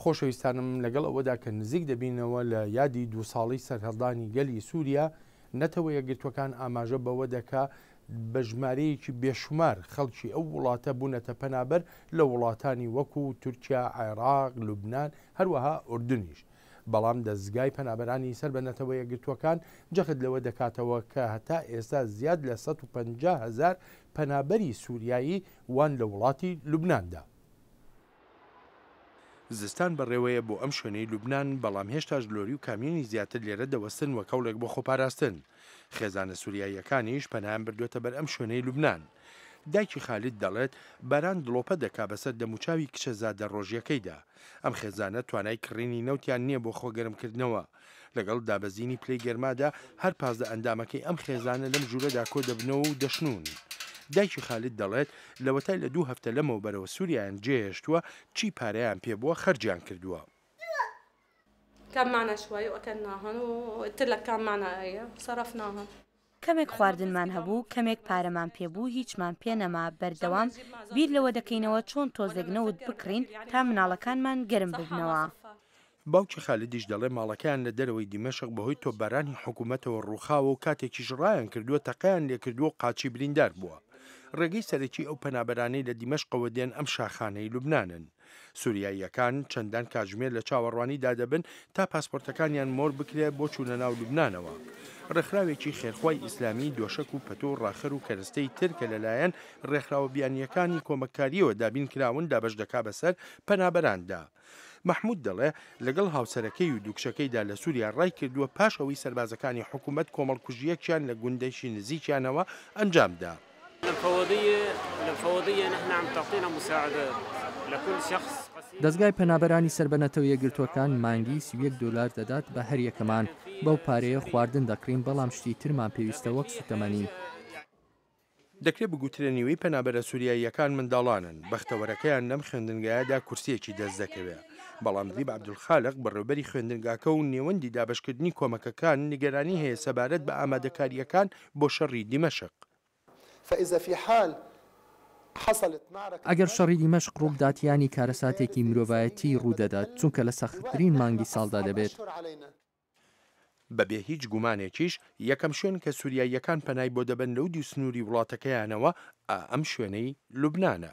خۆشەویستانم لەگەڵ ئەوەدا کە نزیک دەبینەوە لە یادی 2 ساڵی سەرهەڵدانی گەلی سووریا نەتەوە یەکگرتوەکان ئاماژە بەوە دەکا بە ژمارەیەکی بێشمار خەڵکی ئەو وڵاتە بوونەتە پەنابەر لە وڵاتانی وەکو تورکیا، عێراق، لوبنان هەروەها ئوردنیش. بەڵام دەستگای پەنابەرانی سەر بە نەتەوە یەکگرتوەکان جەخت لەوە دەکاتەوە کە هەتا ئێستا زیاد لە 150,000 پەنابەری سووریایی وان لە وڵاتی لوبناندا. زستان بەڕێوەیە بۆ ئەم شوێنەی لوبنان، بەڵام هێشتاش لۆری و کامیۆنی زیاتر لێرە دەوەستن وە کەڵێک بۆ خۆپاراستن. خێزانە سووریاییەکانیش پەنایان بردوێتە بەر ئەم شوێنەی لوبنان. دایکی خالید دەڵێت باران دڵۆپە دەکا بەسەر دەموچاوی کچە زادە ڕۆژیەکەیدا. ئەم خێزانە توانای کڕینی نەوتیان نییە بۆ خۆگەرمکردنەوە. لەگەڵ دابەزینی پلەی گەرمادا هەر 15 ئەندامەکەی ئەم خێزانە لەم ژوورەدا کۆ دەبنەوە و دەشنون. دایکی خالید دەڵێت لەوەتای لە 2 هەفتە لەمەوە بەرەوە سووریایان جێهێشتووە چی پارەیان پێبووە خەرجیان کردووە. كان معنا شوي وأكلناهن وقلت لك كان معنا آية صرفناهن. کەمێک خواردنمان هەبوو، کەمێک پارەمان پێبوو، هیچمان پێ نەما بەردەوام بیر لەوە دەکەینەوە چۆن تۆزێک نەوت بکڕین تا مناڵەکانمان گەرم ببنەوە. باوکی خالیدیش دەڵێ ماڵەکەیان لە دەرەوەی دیمەشق بەهۆی تۆپبارانی حکوومەتەوە ڕووخاوە و کاتێکیش ڕایان کردووە تەقەیان لێکردووە و قاچی بریندار بووە. ڕێگەی سەرەکی ئەو پەنابەرانەی لە دیمەشقەوە دێن ئەم شاخانەی لوبنانن. سووریاییەکان چەندان کاتژمێر لە چاوەڕوانیدا دەبن تا پاسپۆرتەکانیان مۆر بکرێت بۆ چوونە ناو لوبنانەوە. ڕێکخراوێکی خێرخوای ئیسلامی دۆشک و پەتۆ و ڕاخر و کەرستەی ترکە لەلایەن ڕێکخراوە بیانیەکانی کۆمەکاریەوە دابین کراون دابش دەکا بەسەر پەنابەراندا. محمود دەڵێ لەگەڵ هاوسەرەکەی و دووکشەکەیدا لە سووریا ڕای کردووە پاش ئەوەی سەربازەکانی حکوومەت کۆمەڵکوژیەکیان لە گوندەیشی نزیکیانەوە ئەنجامدا. دەستگای پەنابەرانی سەربەنەتەوە یەکگرتوەکان مانگی $31 دەدات بە هەر یەکەمان. بەو پارەیە خواردن دەکڕین، بەڵام شتی ترمان پێویستە وەک سوتەمەنی. دەکرێت بگوترێنیوەی پەنابەرە سووریاییەکان منداڵانن. بەختەوەرەکەیان لەم خوێندنگایەدا کورسیەکی دەست دەکەوێت. بەڵام دیب عەبدولخالق بەڕێوەبەری خوێندنگاکە و نێوەندی دابشکردنی کۆمەکەکان نیگەرانی هەیە سەبارەت بە ئامادەکاریەکان بۆ شەڕی دیمەشق. ئەگەر شەڕی دیمەشق ڕووبداتیانی کارەساتێکی مرۆڤایەتی ڕوودەدات، چونکە لە سەختترین مانگی ساڵدا دەبێت. بەبێ هیچ گومانێکیش یەکەم شوێن کە سووریاییەکان پەنای بۆ دەبن لەو دوو سنووری وڵاتەکەیانەوە ئەم شوێنەی لوبنانە.